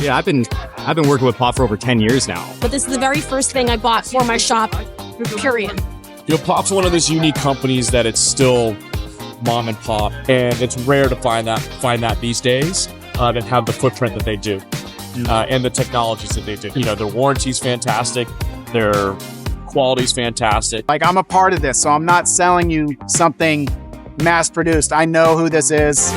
Yeah, I've been working with Pop for over 10 years now. But this is the very first thing I bought for my shop, period. You know, Pop's one of those unique companies that it's still mom and pop, and it's rare to find that these days that have the footprint that they do, and the technologies that they do. You know, their warranty's fantastic, their quality's fantastic. Like, I'm a part of this, so I'm not selling you something mass produced. I know who this is.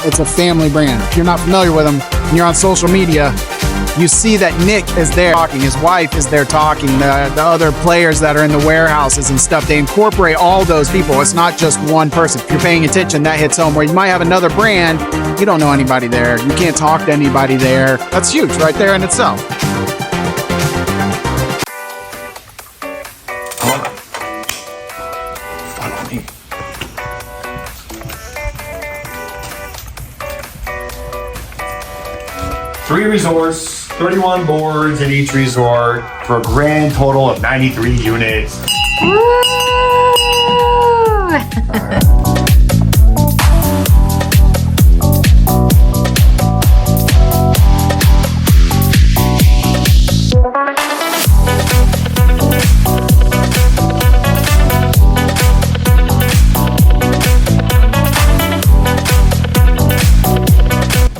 It's a family brand. If you're not familiar with them and you're on social media, you see that Nick is there talking, his wife is there talking, the other players that are in the warehouses and stuff. They incorporate all those people. It's not just one person. If you're paying attention, that hits home. Where you might have another brand, you don't know anybody there. You can't talk to anybody there. That's huge right there in itself. Follow me. Three resorts, 31 boards at each resort for a grand total of 93 units.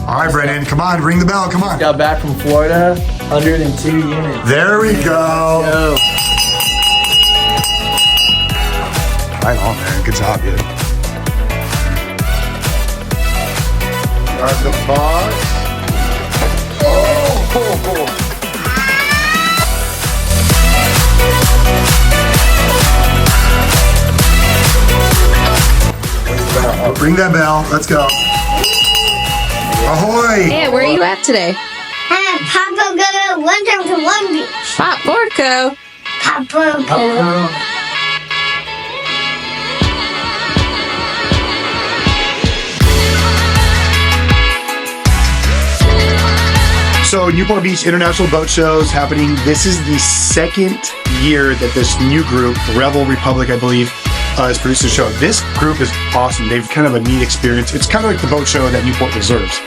All right, Brennan, come on, ring the bell, come on. Got back from Florida, 102 units. There we go. Yo. Right on, man. Good job, dude. Start the box. Oh! Ring that bell. Let's go. Ahoy! Hey, where are you at today? PopBoardCo, one time to Long Beach. PopBoardCo. PopBoardCo. So Newport Beach International Boat Show is happening. This is the second year that this new group, Revel Republic, I believe, is producing a show. This group is awesome. They've kind of a neat experience. It's kind of like the boat show that Newport deserves.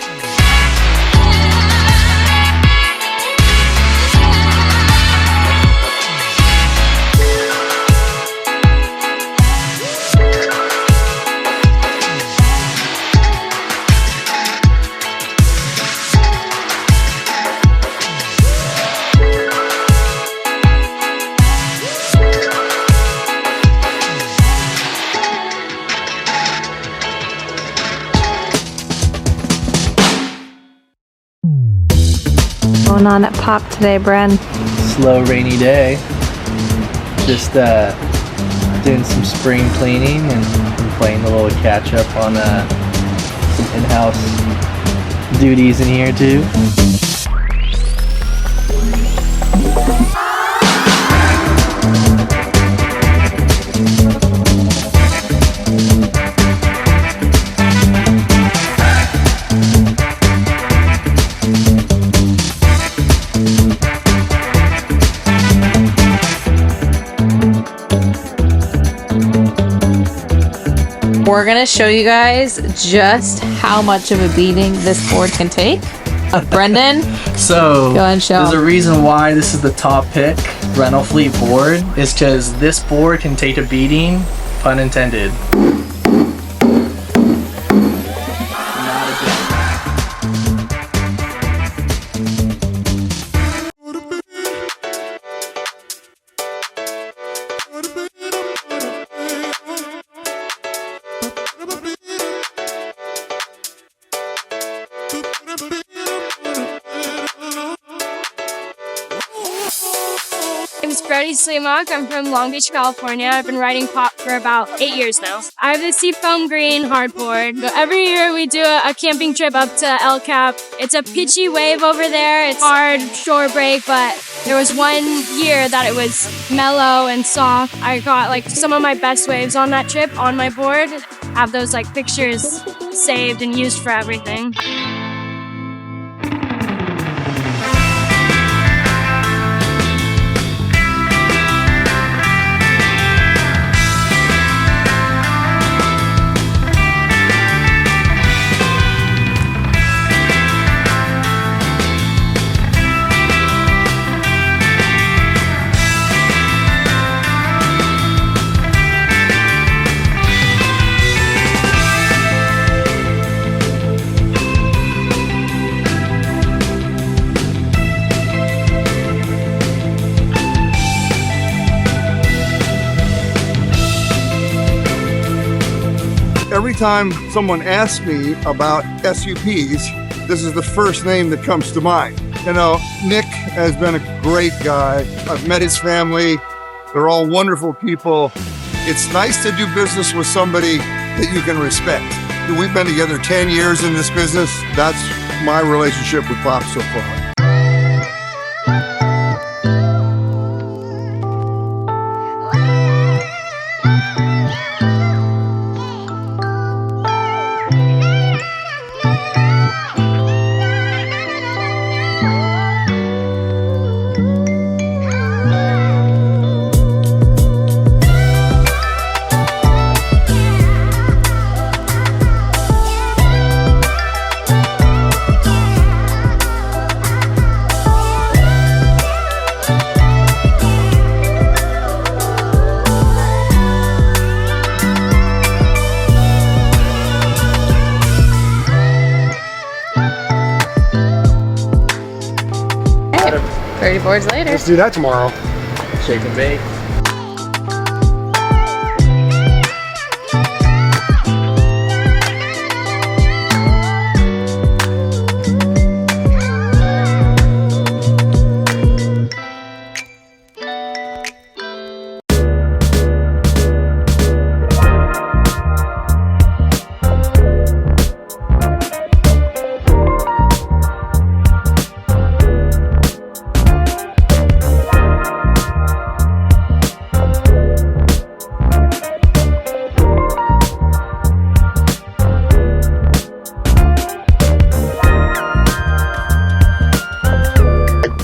Going on at Pop today, Bren? Slow rainy day. Just doing some spring cleaning and playing a little catch up on some in-house duties in here too. We're gonna show you guys just how much of a beating this board can take. Brendan, So go ahead and show. there's a reason why this is the top pick rental fleet board, is because this board can take a beating, pun intended. Maddie Slimak. I'm from Long Beach, California. I've been riding pop for about 8 years now. I have the Seafoam Green hardboard. Every year we do a camping trip up to El Cap. It's a pitchy wave over there. It's hard shore break, but there was one year that it was mellow and soft. I got like some of my best waves on that trip on my board. Have those like pictures saved and used for everything. Every time someone asks me about SUPs, this is the first name that comes to mind. You know, Nick has been a great guy. I've met his family. They're all wonderful people. It's nice to do business with somebody that you can respect. We've been together 10 years in this business. That's my relationship with Pop so far. Boards later. Let's do that tomorrow. Shake and bake.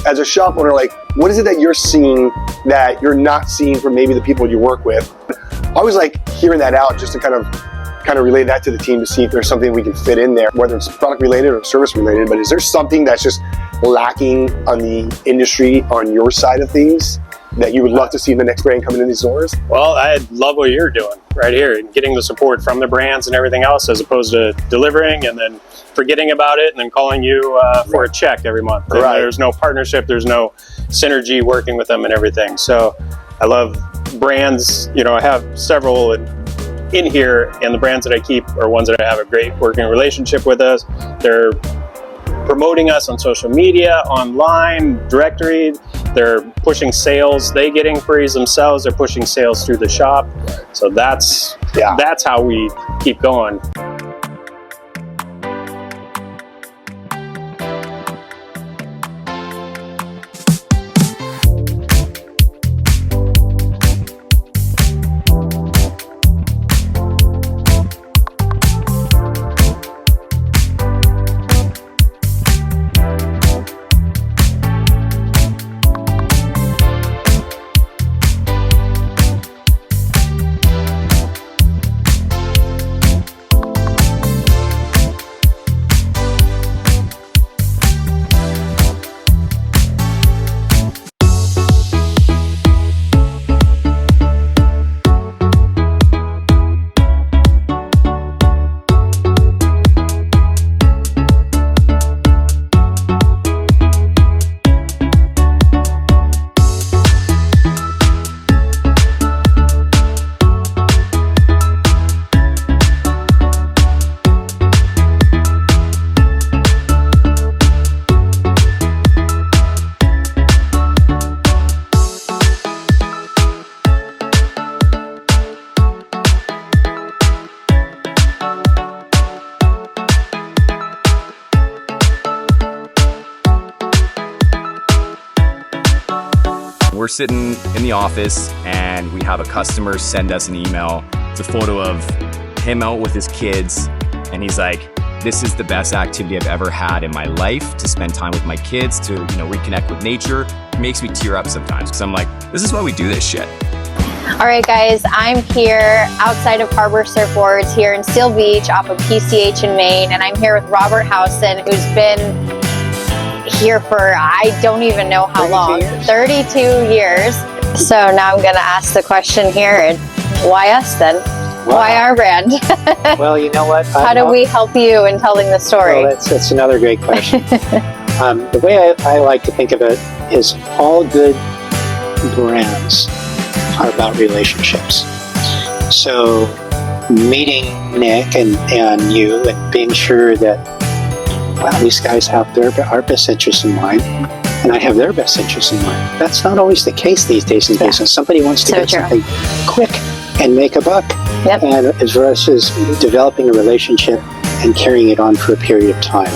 As a shop owner, like, what is it that you're seeing that you're not seeing from maybe the people you work with? I always like hearing that out just to kind of relay that to the team to see if there's something we can fit in there, whether it's product related or service related. But is there something that's just lacking on the industry on your side of things that you would love to see in the next brand coming in these doors? Well, I love what you're doing right here and getting the support from the brands and everything else, as opposed to delivering and then forgetting about it and then calling you for a check every month. Right. There's no partnership, there's no synergy working with them and everything. So I love brands. You know, I have several in here, and the brands that I keep are ones that I have a great working relationship with us. They're promoting us on social media, online, directory. They're pushing sales. They get inquiries themselves. They're pushing sales through the shop. So that's how we keep going. we're sitting in the office and we have a customer send us an email. It's a photo of him out with his kids, and he's like, this is the best activity I've ever had in my life, to spend time with my kids, to reconnect with nature. It makes me tear up sometimes because I'm like, this is why we do this shit. All right, guys, I'm here outside of Harbor Surfboards here in Seal Beach off of PCH in Maine, and I'm here with Robert Howson, who's been here for, I don't even know how long, 32 years. So now I'm going to ask the question here, and why us then? Wow. Why our brand? Well, you know what? How do we help you in telling the story? Well, that's another great question. The way I like to think of it is all good brands are about relationships. So meeting Nick and you and being sure that, well, these guys have our best interests in mind, and I have their best interests in mind. That's not always the case these days in business. Somebody wants to get something quick and make a buck. Yep. And as versus developing a relationship and carrying it on for a period of time.